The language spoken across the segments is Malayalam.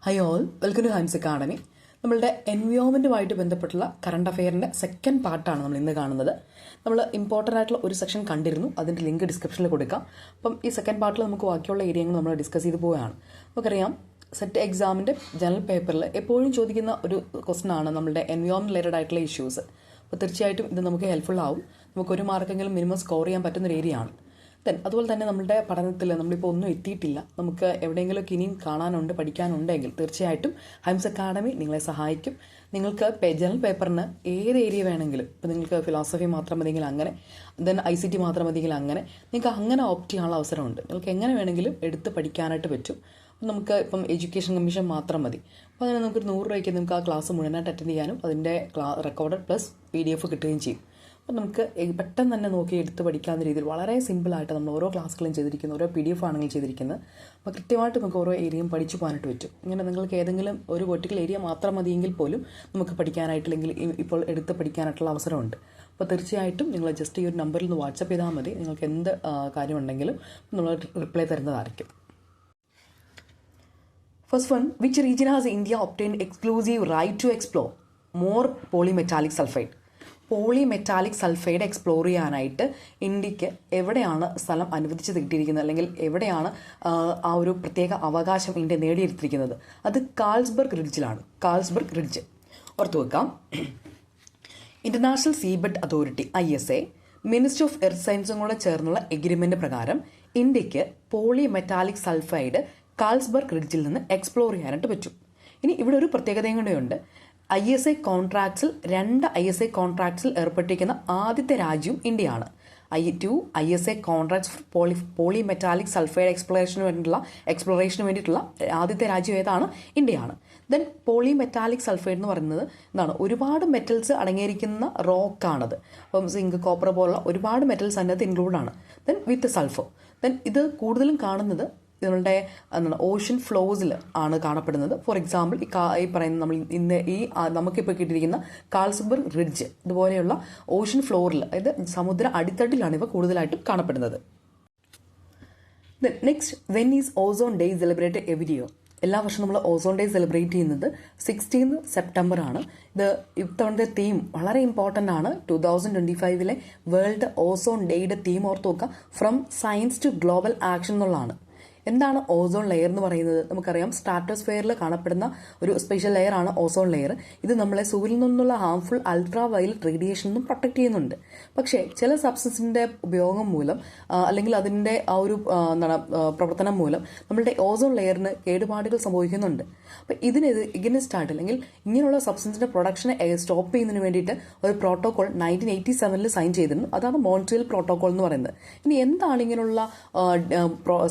High all, welcome to Hymes academy. നമ്മളുടെ എൻവയോൺമെൻറ്റുമായിട്ട് ബന്ധപ്പെട്ടുള്ള കറണ്ട് അഫെയറിൻ്റെ സെക്കൻഡ് പാർട്ടാണ് നമ്മൾ ഇന്ന് കാണുന്നത്. നമ്മൾ ഇമ്പോർട്ടൻ്റ് ആയിട്ടുള്ള ഒരു സെക്ഷൻ കണ്ടിരുന്നു, അതിൻ്റെ ലിങ്ക് ഡിസ്ക്രിപ്ഷനിൽ കൊടുക്കാം. അപ്പം ഈ സെക്കൻഡ് പാർട്ടിൽ നമുക്ക് ബാക്കിയുള്ള ഏരിയകൾ നമ്മൾ ഡിസ്കസ് ചെയ്ത് പോവുകയാണ്. നമുക്കറിയാം, സെറ്റ് എക്സാമിൻ്റെ ജനറൽ പേപ്പറിൽ എപ്പോഴും ചോദിക്കുന്ന ഒരു ക്വസ്റ്റൻ ആണ് നമ്മളുടെ എൻവയോൺമെൻറ്റ് റിലേറ്റഡ് ആയിട്ടുള്ള ഇഷ്യൂസ്. അപ്പോൾ തീർച്ചയായിട്ടും ഇത് നമുക്ക് ഹെൽപ്ഫുൾ ആവും. നമുക്കൊരു മാർക്കെങ്കിലും മിനിമം സ്കോർ ചെയ്യാൻ പറ്റുന്നൊരു ഏരിയ ആണ്. അതുപോലെ തന്നെ നമ്മളുടെ പഠനത്തിൽ നമ്മളിപ്പോൾ ഒന്നും എത്തിയിട്ടില്ല, നമുക്ക് എവിടെയെങ്കിലുമൊക്കെ ഇനിയും കാണാനുണ്ട്, പഠിക്കാനുണ്ടെങ്കിൽ തീർച്ചയായിട്ടും ഹൈംസ് അക്കാഡമി നിങ്ങളെ സഹായിക്കും. നിങ്ങൾക്ക് ജനറൽ പേപ്പറിന് ഏത് ഏരിയ വേണമെങ്കിലും, ഇപ്പോൾ നിങ്ങൾക്ക് ഫിലോസഫി മാത്രം മതിയെങ്കിൽ അങ്ങനെ, ദെൻ ICT മാത്രം മതിയെങ്കിൽ അങ്ങനെ, നിങ്ങൾക്ക് അങ്ങനെ ഓപ്റ്റ് ചെയ്യാനുള്ള അവസരമുണ്ട്. നിങ്ങൾക്ക് എങ്ങനെ വേണമെങ്കിലും എടുത്ത് പഠിക്കാനായിട്ട് പറ്റും. നമുക്ക് ഇപ്പം എഡ്യൂക്കേഷൻ കമ്മീഷൻ മാത്രം മതി. അപ്പോൾ അങ്ങനെ നമുക്കൊരു 100 രൂപയ്ക്ക് നിങ്ങൾക്ക് ആ ക്ലാസ് മുഴുവനായിട്ട് അറ്റൻഡ് ചെയ്യാനും അതിൻ്റെ റെക്കോർഡഡ് പ്ലസ് PDF കിട്ടുകയും ചെയ്യും. അപ്പോൾ നമുക്ക് പെട്ടെന്ന് തന്നെ നോക്കി എടുത്ത് പഠിക്കാവുന്ന രീതിയിൽ വളരെ സിമ്പിളായിട്ട് നമ്മൾ ഓരോ ക്ലാസ്സുകളും ചെയ്തിരിക്കുന്നത്, ഓരോ PDF ആണെങ്കിൽ ചെയ്തിരിക്കുന്നത്. അപ്പോൾ കൃത്യമായിട്ട് നമുക്ക് ഓരോ ഏരിയയും പഠിച്ചു പോകാനായിട്ട് പറ്റും. ഇങ്ങനെ നിങ്ങൾക്ക് ഏതെങ്കിലും ഒരു പെർട്ടിക്കുലർ ഏരിയ മാത്രം മതിയെങ്കിൽ പോലും നമുക്ക് പഠിക്കാനായിട്ടില്ലെങ്കിൽ ഇപ്പോൾ എടുത്ത് പഠിക്കാനായിട്ടുള്ള അവസരമുണ്ട്. അപ്പോൾ തീർച്ചയായിട്ടും നിങ്ങൾ ജസ്റ്റ് ഈ ഒരു നമ്പറിൽ നിന്ന് വാട്സപ്പ് ചെയ്താൽ മതി. നിങ്ങൾക്ക് എന്ത് കാര്യമുണ്ടെങ്കിലും നമ്മൾ റിപ്ലൈ തരുന്നതായിരിക്കും. First one, which region has India obtained exclusive right to explore more polymetallic sulfide? Polymetallic sulphide explore ചെയ്യാനായിട്ട് ഇന്ത്യക്ക് എവിടെയാണ് സ്ഥലം അനുവദിച്ച് കിട്ടിയിരിക്കുന്നത്, അല്ലെങ്കിൽ എവിടെയാണ് ആ ഒരു പ്രത്യേക അവകാശം ഇന്ത്യ നേടിയെടുത്തിരിക്കുന്നത്? അത് കാൾസ്ബർഗ് റിഡ്ജിലാണ്. കാൾസ്ബർഗ് റിഡ്ജ് ഓർത്തു വെക്കാം. International seabed authority ISA, ministry of earth സയൻസും കൂടെ ചേർന്നുള്ള എഗ്രിമെന്റ് പ്രകാരം ഇന്ത്യക്ക് പോളിമെറ്റാലിക് സൾഫൈഡ് കാൾസ്ബർഗ് റിഡ്ജിൽ നിന്ന് എക്സ്പ്ലോർ ചെയ്യാനായിട്ട് പറ്റും. ഇനി ഇവിടെ ഒരു പ്രത്യേകതയും കൂടെയുണ്ട്. ISA കോൺട്രാക്ട്സിൽ 2 ISA കോൺട്രാക്ട്സിൽ ഏർപ്പെട്ടിരിക്കുന്ന ആദ്യത്തെ രാജ്യവും ഇന്ത്യയാണ്. 2 ISA കോൺട്രാക്ട്സ് പോളിമെറ്റാലിക് സൾഫൈഡ് എക്സ്പ്ലോറേഷന് വേണ്ടിയിട്ടുള്ള ആദ്യത്തെ രാജ്യം ഏതാണ്? ഇന്ത്യയാണ്. ദെൻ പോളിമെറ്റാലിക് സൾഫൈഡ് എന്ന് പറയുന്നത് എന്താണ്? ഒരുപാട് മെറ്റൽസ് അടങ്ങിയിരിക്കുന്ന റോക്കാണത്. അപ്പം സിങ്ക്, കോപ്പർ പോലുള്ള ഒരുപാട് മെറ്റൽസ് അതിനകത്ത് ഇൻക്ലൂഡ് ആണ്. ദെൻ വിത്ത് സൾഫർ. ദെൻ ഇത് കൂടുതലും കാണുന്നത് നമ്മളുടെ ഓഷ്യൻ ഫ്ലോസിൽ ആണ് കാണപ്പെടുന്നത്. ഫോർ എക്സാമ്പിൾ ഈ പറയുന്ന നമ്മൾ ഇന്ന് നമുക്കിപ്പോൾ കിട്ടിയിരിക്കുന്ന കാൾസ്ബർഗ് റിഡ്ജ് ഇതുപോലെയുള്ള ഓഷ്യൻ ഫ്ലോറിൽ, അതായത് സമുദ്ര അടിത്തട്ടിലാണ് ഇവ കൂടുതലായിട്ടും കാണപ്പെടുന്നത്. Next, when is ozone day celebrated every year? എല്ലാ വർഷവും നമ്മൾ ഓസോൺ ഡേ സെലിബ്രേറ്റ് ചെയ്യുന്നത് 16 സെപ്റ്റംബർ ആണ്. ഇത് ഇത്തവണത്തെ തീം വളരെ ഇമ്പോർട്ടൻ്റ് ആണ്. 2025 വേൾഡ് ഓസോൺ ഡേയുടെ തീം ഓർത്ത് നോക്കുക, from science to global action എന്നുള്ളതാണ്. എന്താണ് ഓസോൺ ലെയർ എന്ന് പറയുന്നത്? നമുക്കറിയാം, സ്ട്രാറ്റോസ്ഫിയറിൽ കാണപ്പെടുന്ന ഒരു സ്പെഷ്യൽ ലെയർ ആണ് ഓസോൺ ലെയർ. ഇത് നമ്മളെ സൂര്യനിൽ നിന്നുള്ള ഹാംഫുൾ അൾട്രാ വയലറ്റ് റേഡിയേഷൻ നിന്നും പ്രൊട്ടക്ട് ചെയ്യുന്നുണ്ട്. പക്ഷേ ചില സബ്സ്റ്റൻസിൻ്റെ ഉപയോഗം മൂലം അല്ലെങ്കിൽ അതിൻ്റെ ആ ഒരു പ്രവർത്തനം മൂലം നമ്മളുടെ ഓസോൺ ലെയറിന് കേടുപാടുകൾ സംഭവിക്കുന്നുണ്ട്. അപ്പം ഇതിന് എഗൈൻസ്റ്റ് ആയിട്ട്, അല്ലെങ്കിൽ ഇങ്ങനെയുള്ള സബ്സ്റ്റൻസിൻ്റെ പ്രൊഡക്ഷനെ സ്റ്റോപ്പ് ചെയ്യുന്നതിന് വേണ്ടിയിട്ട് ഒരു പ്രോട്ടോകോൾ 1987 സൈൻ ചെയ്തിരുന്നു. അതാണ് മോൺട്രിയൽ പ്രോട്ടോകോൾ എന്ന് പറയുന്നത്. ഇനി എന്താണ് ഇങ്ങനെയുള്ള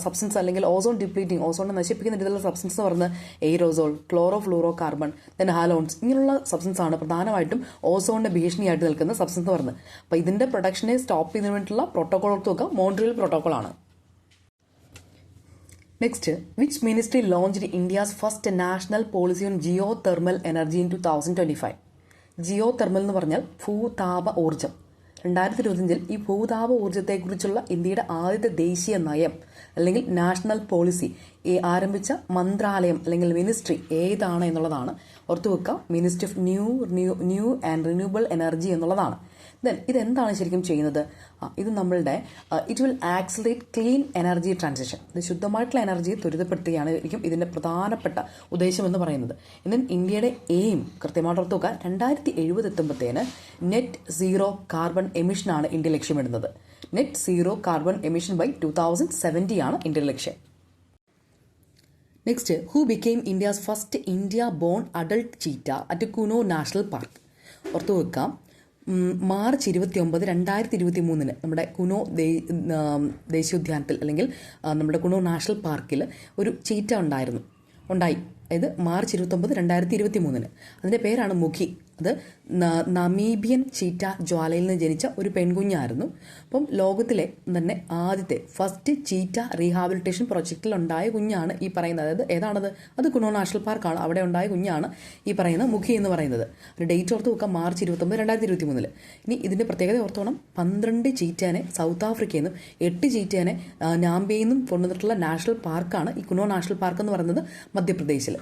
സബ്സ്റ്റൻസ് അല്ലെങ്കിൽ ഓസോൺ ഡിപ്ലീറ്റിംഗ്, ഓസോണിനെ നശിപ്പിക്കുന്ന രീതിയിലുള്ള സബ്സ്റ്റൻസ് എന്ന് പറയുന്നത് aerosol, chloro fluoro carbon, then ഹാലോൺസ്, ഇങ്ങനെയുള്ള സബ്സ്റ്റൻസ് ആണ് പ്രധാനമായിട്ടും ഓസോണിന്റെ ഭീഷണിയായിട്ട് നിൽക്കുന്ന സബ്സ്റ്റൻസ് എന്ന് പറയുന്നത്. അപ്പോൾ ഇതിന്റെ പ്രൊഡക്ഷനെ സ്റ്റോപ്പ് ചെയ്യുന്നതിന് വേണ്ടിയിട്ടുള്ള പ്രോട്ടോകോൾ ഓർത്ത് നോക്കുക, മോൺട്രിയൽ പ്രോട്ടോകോൾ ആണ്. Next, which ministry launched India's first national policy on geothermal energy in 2025? Geothermal എന്ന് പറഞ്ഞാൽ ഭൂതാപ ഊർജ്ജം. 2025 ഈ ഭൂതാപ ഊർജ്ജത്തെക്കുറിച്ചുള്ള ഇന്ത്യയുടെ ആദ്യത്തെ ദേശീയ നയം അല്ലെങ്കിൽ നാഷണൽ പോളിസി ആരംഭിച്ച മന്ത്രാലയം അല്ലെങ്കിൽ മിനിസ്ട്രി ഏതാണ് എന്നുള്ളതാണ്. ഓർത്തു വെക്കുക, ministry of new and renewable energy എന്നുള്ളതാണ്. ദെൻ ഇതെന്താണ് ശരിക്കും ചെയ്യുന്നത്? ഇത് നമ്മളുടെ it will accelerate clean energy transition. ഇത് ശുദ്ധമായിട്ടുള്ള എനർജിയെ ത്വരിതപ്പെടുത്തുകയാണ് ഇതിൻ്റെ പ്രധാനപ്പെട്ട ഉദ്ദേശം എന്ന് പറയുന്നത്. എന്നാൽ ഇന്ത്യയുടെ എയിം കൃത്യമായിട്ട് ഓർത്ത് നോക്കുക, 2070 എത്തുമ്പോഴത്തേന് നെറ്റ് സീറോ കാർബൺ എമിഷനാണ് ഇന്ത്യ ലക്ഷ്യമിടുന്നത്. Net zero carbon emission by 2070 ആണ് ഇന്ത്യയുടെ ലക്ഷ്യം. Next, who became India's first India born adult cheetah at Kuno national park? ഓർത്തു വെക്കാം, മാർച്ച് 29, 2023 നമ്മുടെ കുനോ ദേശീയോദ്യാനത്തിൽ അല്ലെങ്കിൽ നമ്മുടെ കുനോ നാഷണൽ പാർക്കിൽ ഒരു ചീറ്റ ഉണ്ടായി. അതായത് മാർച്ച് 29, 2023. അതിൻ്റെ പേരാണ് മുഖി. അത് നമീബിയൻ ചീറ്റ ജ്വാലയിൽ നിന്ന് ജനിച്ച ഒരു പെൺകുഞ്ഞായിരുന്നു. അപ്പം ലോകത്തിലെ തന്നെ ആദ്യത്തെ ഫസ്റ്റ് ചീറ്റ റീഹാബിലിറ്റേഷൻ പ്രൊജക്റ്റിൽ ഉണ്ടായ കുഞ്ഞാണ് ഈ പറയുന്നത്. അതായത് ഏതാണത്? അത് കുനോ നാഷണൽ പാർക്കാണ്. അവിടെ ഉണ്ടായ കുഞ്ഞാണ് ഈ പറയുന്ന മുഖി എന്ന് പറയുന്നത്. ഒരു ഡേറ്റ് ഓർത്ത് നോക്കാം, മാർച്ച് 29, 2023. ഇനി ഇതിൻ്റെ പ്രത്യേകത ഓർത്തോണം, 12 ചീറ്റേനെ സൗത്ത് ആഫ്രിക്കയിൽ നിന്നും 8 ചീറ്റേനെ നാംബിയയിൽ നിന്നും കൊണ്ടുവന്നിട്ടുള്ള നാഷണൽ പാർക്കാണ് ഈ കുനോ നാഷണൽ പാർക്ക് എന്ന് പറയുന്നത്, മധ്യപ്രദേശിൽ.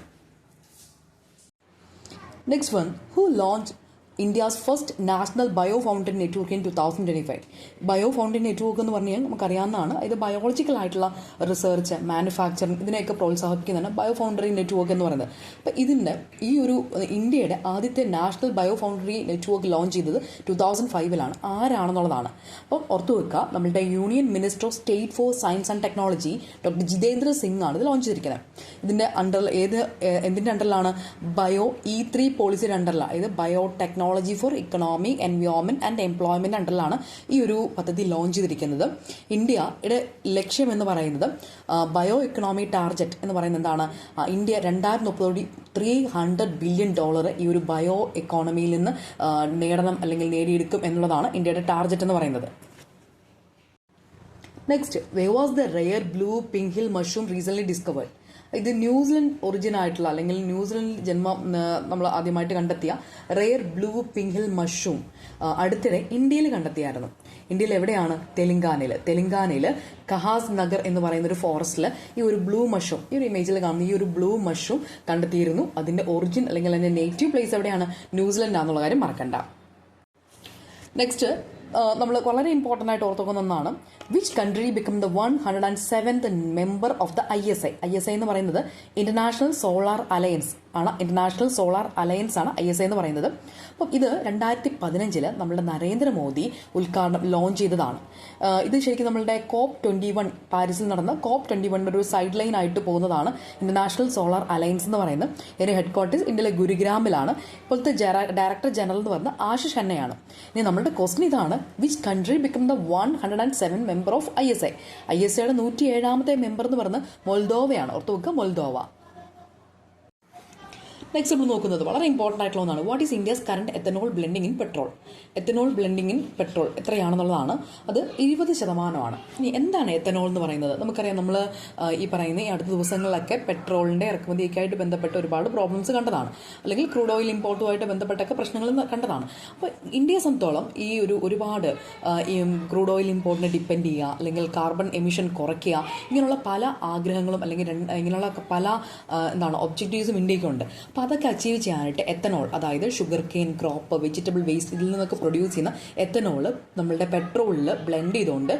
Next one, who launched India's first national biofountain network in 2025? ബയോഫൗണ്ടൻ network എന്ന് പറഞ്ഞാൽ നമുക്കറിയാവുന്നതാണ്. ഇത് ബയോളജിക്കൽ ആയിട്ടുള്ള റിസർച്ച്, മാനുഫാക്ചറിങ് ഇതിനെയൊക്കെ പ്രോത്സാഹിപ്പിക്കുന്നതാണ് ബയോഫൗണ്ടറി നെറ്റ്വർക്ക് എന്ന് പറയുന്നത്. അപ്പം ഇതിൻ്റെ ഈ ഒരു ഇന്ത്യയുടെ ആദ്യത്തെ നാഷണൽ ബയോഫൗണ്ടറി നെറ്റ്വർക്ക് ലോഞ്ച് ചെയ്തത് 2005 ആരാണെന്നുള്ളതാണ്. അപ്പം ഓർത്തു വെക്കുക, നമ്മളുടെ union minister of state for science and technology doctor Jitendra Singh ആണ് ഇത് ലോഞ്ച് ചെയ്തിരിക്കുന്നത്. ഇതിൻ്റെ എന്തിൻ്റെ അണ്ടറിലാണ്? ബയോ E3 പോളിസിയുടെ അണ്ടറിലാണ്. ഇത് biotechnology for economy, environment and employment അണ്ടറിലാണ് ഈ ഒരു പദ്ധതി ലോഞ്ച് ചെയ്തിരിക്കുന്നത്. ഇന്ത്യയുടെ ലക്ഷ്യം എന്ന് പറയുന്നത് ബയോ ഇക്കണോമി ടാർഗറ്റ് എന്ന് പറയുന്നത് എന്താണ്? ഇന്ത്യ 2030 $300 ബില്യൺ ഈ ഒരു ബയോ എക്കോണമിയിൽ നിന്ന് നേടണം അല്ലെങ്കിൽ നേടിയെടുക്കും എന്നുള്ളതാണ് ഇന്ത്യയുടെ ടാർഗറ്റ് എന്ന് പറയുന്നത്. Next, where was the rare blue pink hill mushroom recently discovered? ഇത് ന്യൂസിലൻഡ് ഒറിജിൻ ആയിട്ടുള്ള അല്ലെങ്കിൽ ന്യൂസിലൻഡിൽ ജന്മം നമ്മൾ ആദ്യമായിട്ട് കണ്ടെത്തിയ rare blue pink hill mushroom അടുത്തിടെ ഇന്ത്യയിൽ കണ്ടെത്തിയായിരുന്നു. ഇന്ത്യയിൽ എവിടെയാണ്? തെലങ്കാനയിൽ കഹാസ് നഗർ എന്ന് പറയുന്ന ഒരു ഫോറസ്റ്റിൽ ഈ ഒരു ബ്ലൂ മഷ്റൂം, ഈ ഒരു ഇമേജിൽ കാണുന്ന ഈ ഒരു ബ്ലൂ മഷ്റൂം കണ്ടെത്തിയിരുന്നു. അതിന്റെ ഒറിജിൻ അല്ലെങ്കിൽ അതിന്റെ നേറ്റീവ് പ്ലേസ് എവിടെയാണ്? ന്യൂസിലൻഡ് ആണെന്നുള്ള കാര്യം മറക്കണ്ട. നെക്സ്റ്റ്, നമ്മൾ വളരെ ഇമ്പോർട്ടൻ്റ് ആയിട്ട് ഓർത്തുക്കുന്ന ഒന്നാണ്, which country become the 107th member of the ISI? ISI എന്ന് പറയുന്നത് ഇന്റർനാഷണൽ സോളാർ അലയൻസ് ആണ്. ഇന്റർനാഷണൽ സോളാർ അലയൻസ് ആണ് ISI എന്ന് പറയുന്നത്. അപ്പം ഇത് 2015 നമ്മുടെ നരേന്ദ്രമോദി ലോഞ്ച് ചെയ്തതാണ്. ഇത് ശരിക്കും നമ്മളുടെ COP21 പാരീസിൽ നടന്ന COP21 ഒരു സൈഡ് ലൈൻ ആയിട്ട് പോകുന്നതാണ് ഇന്റർനാഷണൽ സോളാർ അലയൻസ് എന്ന് പറയുന്നത്. ഇതിന്റെ ഹെഡ് ക്വാർട്ടേഴ്സ് ഇന്ത്യയിലെ ഗുരുഗ്രാമിലാണ്. ഇപ്പോഴത്തെ ഡയറക്ടർ ജനറൽ എന്ന് പറയുന്നത് ആശിഷ് ഖന്നയാണ്. ഇനി നമ്മളുടെ ക്വസ്റ്റൻ ഇതാണ്, which country become the 107 member of ISI? ISIയുടെ 107ാമത്തെ മെമ്പർ എന്ന് പറയുന്നത് മൊൾദോവയാണ്. ഓർത്തു വെക്കുക, മൊൾദോവ. നെക്സ്റ്റ് നമ്മൾ നോക്കുന്നത് വളരെ ഇമ്പോർട്ടൻ്റ് ആയിട്ടുള്ള ഒന്നാണ്, what is India's current ethanol blending in petrol? Ethanol blending in petrol എത്രയാണെന്നുള്ളതാണ്. അത് 20%. ഇനി എന്താണ് എത്തനോൾ എന്ന് പറയുന്നത്? നമുക്കറിയാം, നമ്മൾ ഈ പറയുന്ന ഈ അടുത്ത ദിവസങ്ങളിലൊക്കെ പെട്രോളിൻ്റെ ഇറക്കുമതിയൊക്കെ ആയിട്ട് ബന്ധപ്പെട്ട് ഒരുപാട് പ്രോബ്ലംസ് കണ്ടതാണ്, അല്ലെങ്കിൽ ക്രൂഡ് ഓയിൽ ഇമ്പോർട്ടുമായിട്ട് ബന്ധപ്പെട്ടൊക്കെ പ്രശ്നങ്ങൾ കണ്ടതാണ്. അപ്പോൾ ഇന്ത്യയെ സംബന്ധിച്ചോളം ഈ ഒരുപാട് ഈ ക്രൂഡ് ഓയിൽ ഇമ്പോർട്ടിനെ ഡിപ്പെൻഡ് ചെയ്യുക, അല്ലെങ്കിൽ കാർബൺ എമിഷൻ കുറയ്ക്കുക, ഇങ്ങനെയുള്ള പല ആഗ്രഹങ്ങളും അല്ലെങ്കിൽ ഇങ്ങനെയുള്ള പല ഒബ്ജക്റ്റീവ്സും ഇന്ത്യക്കുണ്ട്. അപ്പോൾ അതൊക്കെ അച്ചീവ് ചെയ്യാനായിട്ട് എത്തനോൾ, അതായത് sugar cane crop, vegetable waste, ഇതിൽ നിന്നൊക്കെ പ്രൊഡ്യൂസ് ചെയ്യുന്ന എത്തനോൾ നമ്മളുടെ പെട്രോളിൽ ബ്ലെൻഡ് ചെയ്തുകൊണ്ട്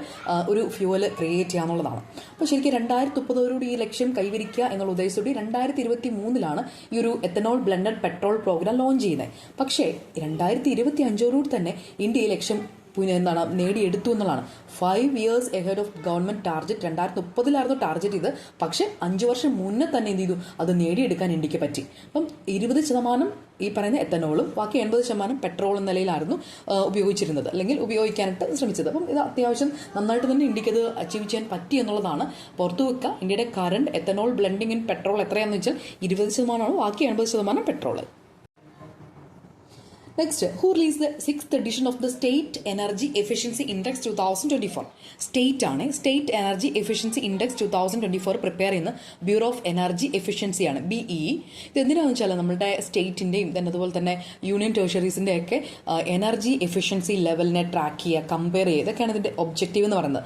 ഒരു ഫ്യൂവൽ ക്രിയേറ്റ് ചെയ്യാന്നുള്ളതാണ്. അപ്പോൾ ശരിക്കും 2030 ഈ ലക്ഷ്യം കൈവരിക്കുക എന്നുള്ള ഉദ്ദേശത്തോടെ 2023 ഈ ഒരു ethanol blended petrol programme launch ചെയ്യുന്നത്. പക്ഷേ 2025 തന്നെ ഇന്ത്യ ഈ ലക്ഷ്യം നേടിയെടുത്തു എന്നുള്ളതാണ്. 5 years ahead of government target. 2030 target ചെയ്ത്, പക്ഷേ 5 വർഷം മുന്നേ തന്നെ എന്ത് ചെയ്തു? അത് നേടിയെടുക്കാൻ ഇന്ത്യക്ക് പറ്റി. അപ്പം 20% ഈ പറയുന്ന എത്തനോളും ബാക്കി 80% പെട്രോൾ എന്ന നിലയിലായിരുന്നു ഉപയോഗിച്ചിരുന്നത്, അല്ലെങ്കിൽ ഉപയോഗിക്കാനായിട്ട് ശ്രമിച്ചത്. അപ്പം ഇത് അത്യാവശ്യം നന്നായിട്ട് തന്നെ ഇന്ത്യക്ക് അത് അച്ചീവ് ചെയ്യാൻ പറ്റി എന്നുള്ളതാണ്. പുറത്തു വെക്കുക, ഇന്ത്യയുടെ current ethanol blending in petrol എത്രയാണെന്ന് വെച്ചാൽ 20%, ബാക്കി 80% petrol. Next, who released the 6th edition of the State Energy Efficiency Index 2024? State ആണ്. State energy efficiency index 2024 prepare ചെയ്യുന്ന ബ്യൂറോ ഓഫ് എനർജി എഫിഷ്യൻസി ആണ്, BEE. ഇത് എന്തിനാണെന്ന് വെച്ചാൽ നമ്മുടെ സ്റ്റേറ്റിൻ്റെയും അതുപോലെ തന്നെ യൂണിയൻ ടെറിട്ടറീസിൻ്റെ ഒക്കെ എനർജി എഫിഷ്യൻസി ലെവലിനെ ട്രാക്ക് ചെയ്യുക, കമ്പയർ ചെയ്യുക, ഇതൊക്കെയാണ് ഇതിൻ്റെ ഒബ്ജക്റ്റീവ് എന്ന് പറയുന്നത്.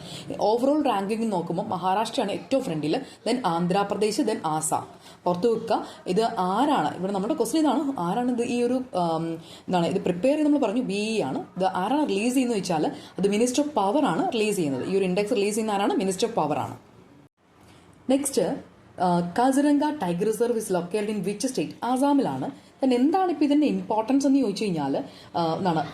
ഓവറോൾ റാങ്കിങ് നോക്കുമ്പോൾ മഹാരാഷ്ട്രയാണ് ഏറ്റവും ഫ്രണ്ടിൽ, ദെൻ ആന്ധ്രാപ്രദേശ്, ദെൻ ആസാം. പുറത്തു വെക്കുക, ഇത് ആരാണ്? ഇവിടെ നമ്മുടെ ക്വസ്റ്റൻ ഇതാണ്, ആരാണ് ഇത് ഈ ഒരു ഇത് പ്രിപ്പയർ ചെയ്ത് നമ്മൾ പറഞ്ഞു BEE ആണ്. ഇത് ആരാണ് റിലീസ് ചെയ്യുന്നത് വെച്ചാൽ അത് മിനിസ്റ്റർ ഓഫ് പവർ ആണ് റിലീസ് ചെയ്യുന്നത്. ഈ ഒരു ഇൻഡെക്സ് റിലീസ് ചെയ്യുന്ന ആരാണ്? മിനിസ്റ്റർ ഓഫ് പവർ ആണ്. Next, Kaziranga tiger reserve is located in which state? ആസാമിലാണ്. then എന്താണ് ഇപ്പോൾ ഇതിൻ്റെ ഇമ്പോർട്ടൻസ് എന്ന് ചോദിച്ചു കഴിഞ്ഞാൽ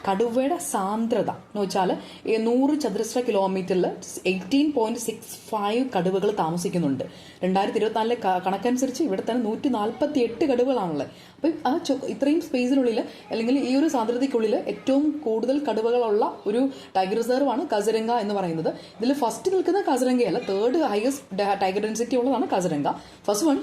കടുവയുടെ സാന്ദ്രത എന്ന് വെച്ചാൽ 100 ചതുരശ്ര കിലോമീറ്ററിൽ 18.65 കടുവകൾ താമസിക്കുന്നുണ്ട്. 2024 കണക്കനുസരിച്ച് ഇവിടെ തന്നെ 148 കടുവകളാണുള്ളത്. അപ്പം ആ ഇത്രയും സ്പേസിനുള്ളിൽ അല്ലെങ്കിൽ ഈ ഒരു സാന്ദ്രതയ്ക്കുള്ളിൽ ഏറ്റവും കൂടുതൽ കടുവകളുള്ള ഒരു ടൈഗർ റിസർവാണ് കാസിരംഗ എന്ന് പറയുന്നത്. ഇതിൽ ഫസ്റ്റ് നിൽക്കുന്ന കാസിരംഗയല്ല, തേർഡ് ഹയസ്റ്റ് ടൈഗർ ഡെൻസിറ്റി ഉള്ളതാണ് Kaziranga. First one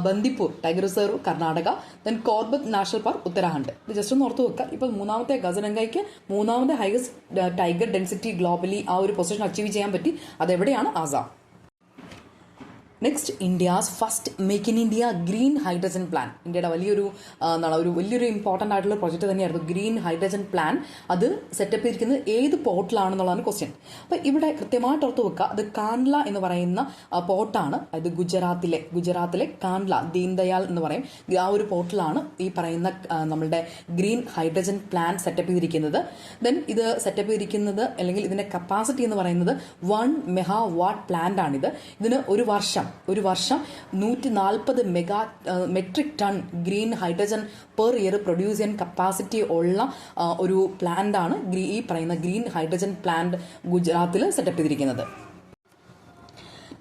Bandipur tiger reserve Karnataka, then Corbett national park Uttarakhand. ഇത് ജസ്റ്റ് ഒന്ന് ഓർത്ത് വെക്കുക. ഇപ്പം മൂന്നാമത്തെ കാസിരംഗയ്ക്ക് മൂന്നാമത്തെ ഹയസ്റ്റ് ടൈഗർ ഡെൻസിറ്റി ഗ്ലോബലി ആ ഒരു പൊസിഷൻ അച്ചീവ് ചെയ്യാൻ പറ്റി. അതെവിടെയാണ്? Assam. Next India's first make in India green hydrogen plan. ഇന്ത്യയുടെ വലിയൊരു ഇമ്പോർട്ടൻ്റ് ആയിട്ടുള്ള പ്രൊജക്റ്റ് തന്നെയായിരുന്നു ഗ്രീൻ ഹൈഡ്രജൻ പ്ലാൻ. അത് സെറ്റപ്പ് ചെയ്തിരിക്കുന്നത് ഏത് പോർട്ടിലാണെന്നുള്ളതാണ് ക്വസ്റ്റ്യൻ. അപ്പോൾ ഇവിടെ കൃത്യമായിട്ട് ഓർത്ത് വെക്കുക, അത് കാൻഡ്ല എന്ന് പറയുന്ന പോർട്ടാണ്. അത് ഗുജറാത്തിലെ കാൻഡ്ല, ദീൻദയാൽ എന്ന് പറയും, ആ ഒരു പോർട്ടിലാണ് ഈ പറയുന്ന നമ്മളുടെ ഗ്രീൻ ഹൈഡ്രജൻ പ്ലാൻ സെറ്റപ്പ് ചെയ്തിരിക്കുന്നത്. ദെൻ ഇത് സെറ്റപ്പ് ചെയ്തിരിക്കുന്നത് അല്ലെങ്കിൽ ഇതിന്റെ കപ്പാസിറ്റി എന്ന് പറയുന്നത് 1 മെഗാവാട്ട് പ്ലാന്റ് ആണിത്. ഇതിന് ഒരു വർഷം 140 metric ton green hydrogen per year produce ചെയ്യാൻ കപ്പാസിറ്റി ഉള്ള ഒരു പ്ലാന്റ് ആണ് ഈ പറയുന്ന ഗ്രീൻ ഹൈഡ്രജൻ പ്ലാന്റ് ഗുജറാത്തിൽ സെറ്റപ്പ് ചെയ്തിരിക്കുന്നത്.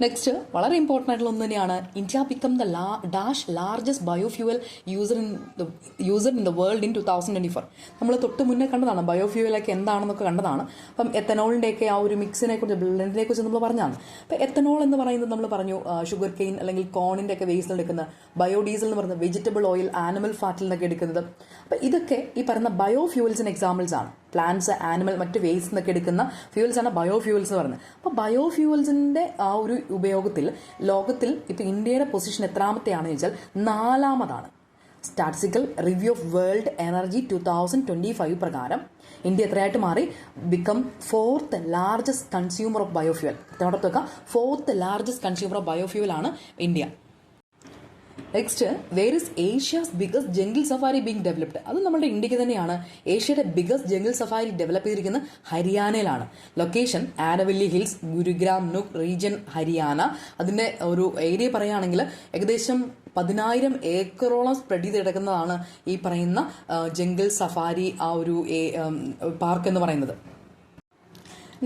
നെക്സ്റ്റ് വളരെ ഇമ്പോർട്ടൻ്റ് ആയിട്ടുള്ള ഒന്ന് തന്നെയാണ്, India become the largest biofuel user in the world in 2024. നമ്മൾ തൊട്ട് മുന്നേ കണ്ടതാണ് ബയോഫ്യൂവലൊക്കെ എന്താണെന്നൊക്കെ കണ്ടതാണ്. അപ്പം എത്തനോളിൻ്റെയൊക്കെ ആ ഒരു മിക്സിനെ കുറിച്ച് ബ്ലെൻഡിനെ കുറിച്ച് നമ്മൾ പറഞ്ഞതാണ്. അപ്പം എത്തനോൾ എന്ന് പറയുന്നത് നമ്മൾ പറഞ്ഞു ഷുഗർ കെയിൻ അല്ലെങ്കിൽ കോണിൻ്റെ ഒക്കെ വേസ്റ്റ് എടുക്കുന്ന, ബയോഡീസൽ എന്ന് പറയുന്നത് വെജിറ്റബിൾ ഓയിൽ ആനിമൽ ഫാറ്റിൽ നിന്നൊക്കെ എടുക്കുന്നത്. അപ്പം ഇതൊക്കെ ഈ പറയുന്ന ബയോഫ്യൂവൽസിന് എക്സാമ്പിൾസ് ആണ്. പ്ലാന്റ്സ്, ആനിമൽ, മറ്റ് വേസ്റ്റ് എന്നൊക്കെ എടുക്കുന്ന ഫ്യൂവൽസ് ആണ് ബയോഫ്യൂവൽസ് എന്ന് പറയുന്നത്. അപ്പോൾ ബയോഫ്യൂവൽസിന്റെ ആ ഒരു ഉപയോഗത്തിൽ ലോകത്തിൽ ഇപ്പൊ ഇന്ത്യയുടെ പൊസിഷൻ എത്രാമത്തെയാണെന്ന് ചോദിച്ചാൽ 4ാമതാണ്. Statistical review of world energy 2025 പ്രകാരം ഇന്ത്യ എത്രയായിട്ട് മാറി? Become 4th largest consumer of biofuel. 4th largest consumer of biofuel ആണ് India. Next, where is Asia's biggest jungle safari being developed? അത് നമ്മുടെ ഇന്ത്യക്ക് തന്നെയാണ്. ഏഷ്യയുടെ ബിഗസ്റ്റ് ജംഗിൾ സഫാരി ഡെവലപ്പ് ചെയ്തിരിക്കുന്നത് ഹരിയാനയിലാണ്. ലൊക്കേഷൻ ആരവല്ലി ഹിൽസ്, ഗുരുഗ്രാം നുക് റീജിയൻ, ഹരിയാന. അതിൻ്റെ ഒരു ഏരിയ പറയുകയാണെങ്കിൽ ഏകദേശം 10,000 ഏക്കറോളം സ്പ്രെഡ് ചെയ്ത് കിടക്കുന്നതാണ് ഈ പറയുന്ന ജംഗിൾ സഫാരി ആ ഒരു പാർക്ക് എന്ന് പറയുന്നത്.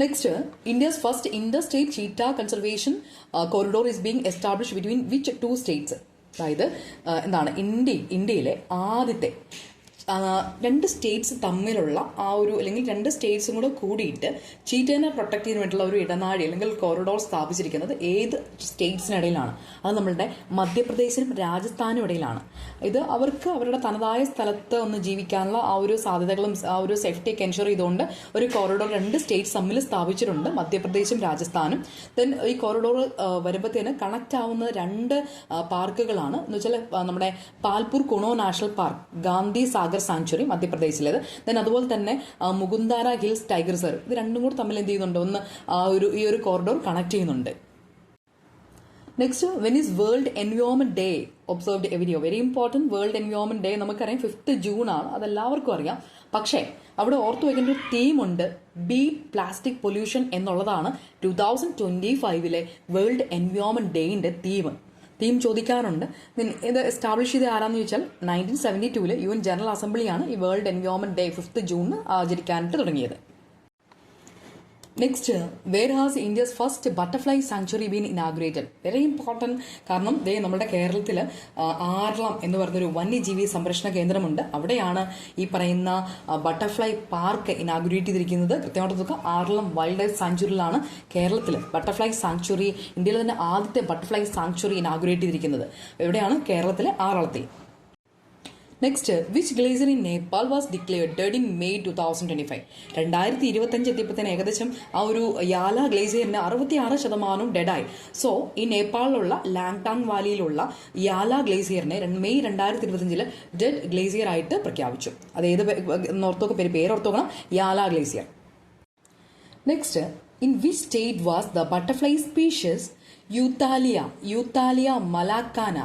Next, India's first Inter state cheetah conservation corridor is being establish between which 2 States? അതായത് എന്താണ് ഇന്ത്യയിലെ ആദ്യത്തെ 2 സ്റ്റേറ്റ്സ് തമ്മിലുള്ള ആ ഒരു അല്ലെങ്കിൽ 2 സ്റ്റേറ്റ്സും കൂടെ കൂടിയിട്ട് ചീറ്റേനെ പ്രൊട്ടക്ട് ചെയ്യാൻ വേണ്ടിയിട്ടുള്ള ഒരു ഇടനാഴി അല്ലെങ്കിൽ കോറിഡോർ സ്ഥാപിച്ചിരിക്കുന്നത് ഏത് സ്റ്റേറ്റ്സിനിടയിലാണ്? അത് നമ്മളുടെ മധ്യപ്രദേശിനും രാജസ്ഥാനും ഇടയിലാണ്. ഇത് അവർക്ക് അവരുടെ തനതായ സ്ഥലത്ത് ഒന്ന് ജീവിക്കാനുള്ള ആ ഒരു സാധ്യതകളും ആ ഒരു സേഫ്റ്റിയൊക്കെ എൻഷുർ ചെയ്തുകൊണ്ട് ഒരു കോറിഡോർ 2 സ്റ്റേറ്റ്സ് തമ്മിൽ സ്ഥാപിച്ചിട്ടുണ്ട്, മധ്യപ്രദേശും രാജസ്ഥാനും. ദെൻ ഈ കോറിഡോർ വരുമ്പോഴത്തേന് കണക്ട് ആവുന്ന 2 പാർക്കുകളാണ് എന്ന് വെച്ചാൽ നമ്മുടെ Palpur Kuno national park, Gandhi Sagar sanctuary മധ്യപ്രദേശിലേത്. ദെൻ അതുപോലെ തന്നെ മുകുന്ദാര ഹിൽസ് ടൈഗർ റിസർവ്. ഇത് രണ്ടും കൂടെ തമ്മിൽ എന്ത് ചെയ്യുന്നുണ്ട്? ഒന്ന് ഈ ഒരു കോറിഡോർ കണക്ട് ചെയ്യുന്നുണ്ട്. Next, when is world environment day observed every year? Very important. World environment day നമുക്കറിയാം 5th ജൂൺ ആണ്, അതെല്ലാവർക്കും അറിയാം. പക്ഷേ അവിടെ ഓർത്തു വയ്ക്കേണ്ട ഒരു തീമുണ്ട്, ബീറ്റ് പ്ലാസ്റ്റിക് പൊല്യൂഷൻ എന്നുള്ളതാണ് 2025 വേൾഡ് എൻവയോൺമെന്റ് ഡേയുടെ തീം ചോദിക്കാറുണ്ട്. ഇത് എസ്റ്റാബ്ലിഷ് ചെയ്ത് ആരാന്ന് ചോദിച്ചാൽ 1972 UN ജനറൽ അസംബ്ലിയാണ് ഈ world environment day 5th June ആചരിക്കാനായിട്ട് തുടങ്ങിയത്. Next, where has India's first butterfly sanctuary been inaugurated? Very important. കാരണം നമ്മുടെ കേരളത്തിൽ ആറളം എന്ന് പറഞ്ഞൊരു വന്യജീവി സംരക്ഷണ കേന്ദ്രമുണ്ട്. അവിടെയാണ് ഈ പറയുന്ന ബട്ടർഫ്ലൈ പാർക്ക് ഇനാഗുറേറ്റ് ചെയ്തിരിക്കുന്നത്. കൃത്യമായിട്ട് നോക്കുക, ആറളം വൈൽഡ് ലൈഫ് സാങ്ച്വറിയിലാണ് കേരളത്തിൽ ബട്ടർഫ്ലൈ സാങ്ച്വറി, ഇന്ത്യയിലെ തന്നെ ആദ്യത്തെ ബട്ടർഫ്ലൈ സാങ്ച്വറി ഇനാഗുറേറ്റ് ചെയ്തിരിക്കുന്നത്. എവിടെയാണ്? കേരളത്തിലെ ആറളത്തിൽ. Next, which glacier in Nepal was declared dead in May 2025? 2025 എത്തിയപ്പോഴത്തേന് ഏകദേശം ആ ഒരു യാല ഗ്ലേസിയറിന് 66% ഡെഡായി. സോ ഈ നേപ്പാളിലുള്ള ലാങ്ടാങ് വാലിയിലുള്ള യാല ഗ്ലേസിയറിനെ May 2025 ഡെഡ് ഗ്ലേസിയർ ആയിട്ട് പ്രഖ്യാപിച്ചു. അത് ഏത് പേരോർത്തോക്കണം? Yala glacier. Next, in which state was the butterfly species Euthalia malaccana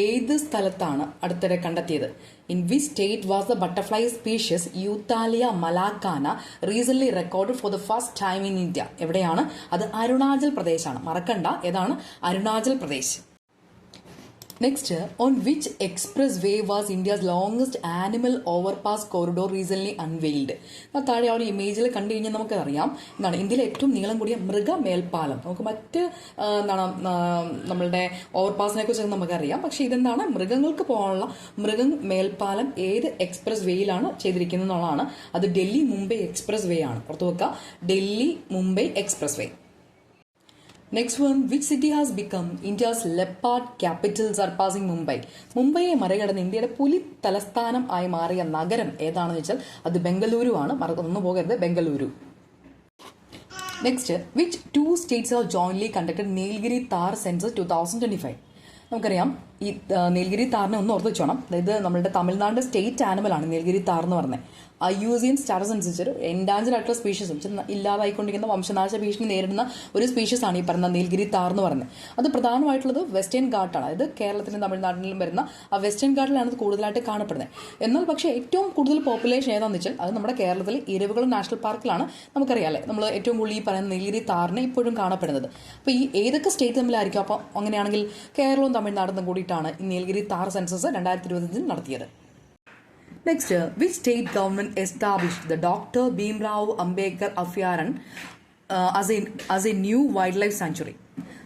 ഏത് സ്ഥലത്താണ് അടുത്തിടെ കണ്ടെത്തിയത്? In which state was the butterfly species Euthalia malaccana recent record for the first time in India? എവിടെയാണ്? അത് അരുണാചൽ പ്രദേശാണ്. മറക്കണ്ട, ഏതാണ്? Arunachal Pradesh. Next, on which express way was India's longest animal overpass corridor recent unveiled? താഴെ ആ ഒരു ഇമേജിൽ കണ്ടു കഴിഞ്ഞാൽ നമുക്കറിയാം എന്താണ് ഇന്ത്യയിലെ ഏറ്റവും നീളം കൂടിയ മൃഗമേൽപ്പാലം. നമുക്ക് മറ്റ് നമ്മളുടെ ഓവർപാസിനെ കുറിച്ച് നമുക്കറിയാം, പക്ഷെ ഇതെന്താണ്? മൃഗങ്ങൾക്ക് പോകാനുള്ള മേൽപ്പാലം ഏത് എക്സ്പ്രസ് വേയിലാണ് ചെയ്തിരിക്കുന്നത് എന്നുള്ളതാണ്. അത് ഡൽഹി മുംബൈ എക്സ്പ്രസ് വേ ആണ്. ഓർത്തു വെക്കുക, Delhi Mumbai expressway. Next one, which city has become India's leopard capital surpassing Mumbai? മുംബൈയെ മറികടന്ന് ഇന്ത്യയുടെ പുലി തലസ്ഥാനം ആയി മാറിയ നഗരം ഏതാണെന്ന് വെച്ചാൽ അത് ബംഗളൂരു ആണ്. മറന്നു പോകരുത്, Bengaluru. Next, which 2 states have jointly conducted Nilgiri Thar census 2025? നമുക്കറിയാം ഈ നീൽഗിരി താറിനെ ഒന്ന് ഓർത്ത് വെച്ചോണം. അതായത് നമ്മളുടെ തമിഴ്നാട് സ്റ്റേറ്റ് ആനിമലാണ് നീൽഗിരി താർ എന്ന് പറഞ്ഞത്. IUCN സ്റ്റാറ്റസ് അനുസരിച്ച് ഒരു എൻഡാഞ്ചർഡ് ആയിട്ടുള്ള സ്പീഷീസും ഇല്ലാതായിക്കൊണ്ടിരിക്കുന്ന വംശനാശ ഭീഷണി നേരിടുന്ന ഒരു സ്പീഷീസാണ് ഈ പറയുന്ന നീൽഗിരി താർ എന്ന് പറയുന്നത്. അത് പ്രധാനമായിട്ടുള്ളത് വെസ്റ്റേൺ ഘാട്ടാണ്. അതായത് കേരളത്തിലും തമിഴ്നാട്ടിലും വരുന്ന ആ വെസ്റ്റേൺ ഘാട്ടിലാണ് ഇത് കൂടുതലായിട്ട് കാണപ്പെടുന്നത്. എന്നാൽ പക്ഷേ ഏറ്റവും കൂടുതൽ പോപ്പുലേഷൻ ഏതാണെന്ന് വെച്ചാൽ അത് നമ്മുടെ കേരളത്തിൽ ഇരവികുളം നാഷണൽ പാർക്കിലാണ്. നമുക്കറിയാമല്ലേ, നമ്മൾ ഏറ്റവും കൂടുതൽ ഈ പറയുന്ന നീൽഗിരി താറിനെ ഇപ്പോഴും കാണപ്പെടുന്നത്. അപ്പോൾ ഈ ഏതൊക്കെ സ്റ്റേറ്റ് തമ്മിലായിരിക്കും? അപ്പോൾ അങ്ങനെയാണെങ്കിൽ കേരളവും തമിഴ്നാടും കൂടിയിട്ടാണ് ഈ നീൽഗിരി താർ സെൻസസ് 2025 നടത്തിയത്. Next, which state government established the Dr. Bhimrao Ambedkar Abhyaran as a new wildlife sanctuary?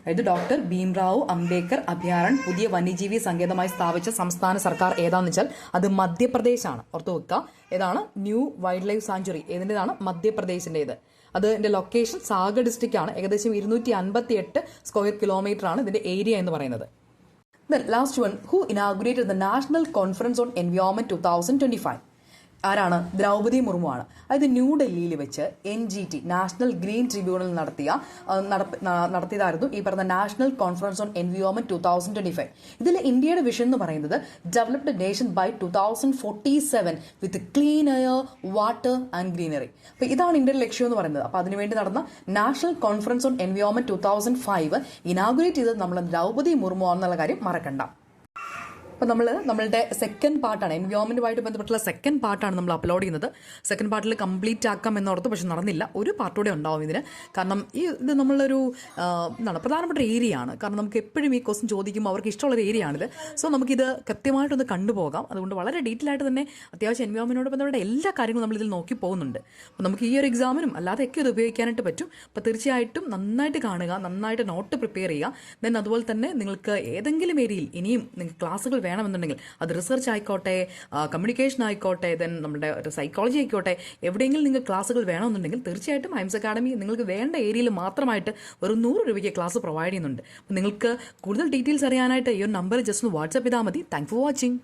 അതായത് ഡോക്ടർ ഭീംറാവു അംബേദ്കർ അഭയാരൺ പുതിയ വന്യജീവി സങ്കേതമായി സ്ഥാപിച്ച സംസ്ഥാന സർക്കാർ ഏതാണെന്ന് വെച്ചാൽ അത് മധ്യപ്രദേശാണ്. ഓർത്തു വെക്കുക, ഏതാണ് ന്യൂ വൈൽഡ് ലൈഫ് സാങ്ച്വറി? ഏതിൻ്റെതാണ്? മധ്യപ്രദേശിൻ്റെത്. അതിന്റെ ലൊക്കേഷൻ സാഗർ ഡിസ്ട്രിക്റ്റ് ആണ്. ഏകദേശം 258 സ്ക്വയർ കിലോമീറ്റർ ആണ് ഇതിന്റെ ഏരിയ എന്ന് പറയുന്നത്. The last one, who inaugurated the National Conference on Environment 2025? ആരാണ്? ദ്രൗപദി മുർമു ആണ്. അതായത് ന്യൂഡൽഹിയിൽ വെച്ച് NGT നാഷണൽ ഗ്രീൻ ട്രിബ്യൂണൽ നടത്തിയതായിരുന്നു ഈ പറഞ്ഞ നാഷണൽ കോൺഫറൻസ് ഓൺ എൻവിയോൺമെന്റ് 2025. ഇതിൽ ഇന്ത്യയുടെ വിഷൻ എന്ന് പറയുന്നത് developed nation by 2047 with clean air, water and greenery. അപ്പോൾ ഇതാണ് ഇന്ത്യയുടെ ലക്ഷ്യം എന്ന് പറയുന്നത്. അപ്പോൾ അതിനുവേണ്ടി നടന്ന national conference on environment 2005 inaugurate ചെയ്തത് നമ്മൾ ദ്രൗപദി മുർമു എന്നുള്ള കാര്യം മറക്കണ്ട. അപ്പോൾ നമ്മളുടെ സെക്കൻഡ് പാർട്ടാണ്, എൻവയോൺമെൻറ്റുമായിട്ട് ബന്ധപ്പെട്ടുള്ള സെക്കൻഡ് പാർട്ടാണ് നമ്മൾ അപ്ലോഡ് ചെയ്യുന്നത്. സെക്കൻഡ് പാർട്ടിൽ കംപ്ലീറ്റ് ആക്കാം എന്നോർത്ത്, പക്ഷെ നടന്നില്ല. ഒരു പാർട്ടൂടെ ഉണ്ടാവും ഇതിന്. കാരണം ഇത് നമ്മളൊരു പ്രധാനപ്പെട്ട ഏരിയ ആണ്. കാരണം നമുക്ക് എപ്പോഴും ഈ ക്വസ്റ്റ്യൻ ചോദിക്കുമ്പോൾ അവർക്ക് ഇഷ്ടമുള്ളൊരു ഏരിയ ആണിത്. സോ നമുക്കിത് കൃത്യമായിട്ടൊന്ന് കണ്ടുപോകാം. അതുകൊണ്ട് വളരെ ഡീറ്റെയിൽ ആയിട്ട് തന്നെ അത്യാവശ്യം എൻവയോൺമെൻറ്റിനോട് ബന്ധപ്പെട്ട എല്ലാ കാര്യങ്ങളും നമ്മളിതിൽ നോക്കി പോകുന്നുണ്ട്. അപ്പോൾ നമുക്ക് ഈ ഒരു എക്സാമിനും അല്ലാതെയൊക്കെ ഇത് ഉപയോഗിക്കാനായിട്ട് പറ്റും. അപ്പോൾ തീർച്ചയായിട്ടും നന്നായിട്ട് കാണുക, നന്നായിട്ട് നോട്ട് പ്രിപ്പയർ ചെയ്യുക. ദെൻ അതുപോലെ തന്നെ നിങ്ങൾക്ക് ഏതെങ്കിലും ഏരിയയിൽ ഇനിയും നിങ്ങൾക്ക് ക്ലാസ്സുകൾ വേണമെന്നുണ്ടെങ്കിൽ അത് റിസർച്ച് ആയിക്കോട്ടെ, കമ്മ്യൂണിക്കേഷൻ ആയിക്കോട്ടെ, ദെൻ നമ്മുടെ ഒരു സൈക്കോളജി ആയിക്കോട്ടെ, എവിടെയെങ്കിലും നിങ്ങൾക്ക് ക്ലാസ്സുകൾ വേണമെന്നുണ്ടെങ്കിൽ തീർച്ചയായിട്ടും ഹൈംസ് അക്കാഡമി നിങ്ങൾക്ക് വേണ്ട ഏരിയയിൽ മാത്രമായിട്ട് ഒരു 100 രൂപയ്ക്ക് ക്ലാസ് പ്രൊവൈഡ് ചെയ്യുന്നുണ്ട്. അപ്പോൾ നിങ്ങൾക്ക് കൂടുതൽ ഡീറ്റെയിൽസ് അറിയാനായിട്ട് ഈ ഒരു നമ്പർ ജസ്റ്റ് ഒന്ന് വാട്സ്ആപ്പ് ചെയ്താൽ മതി. Thank for watching.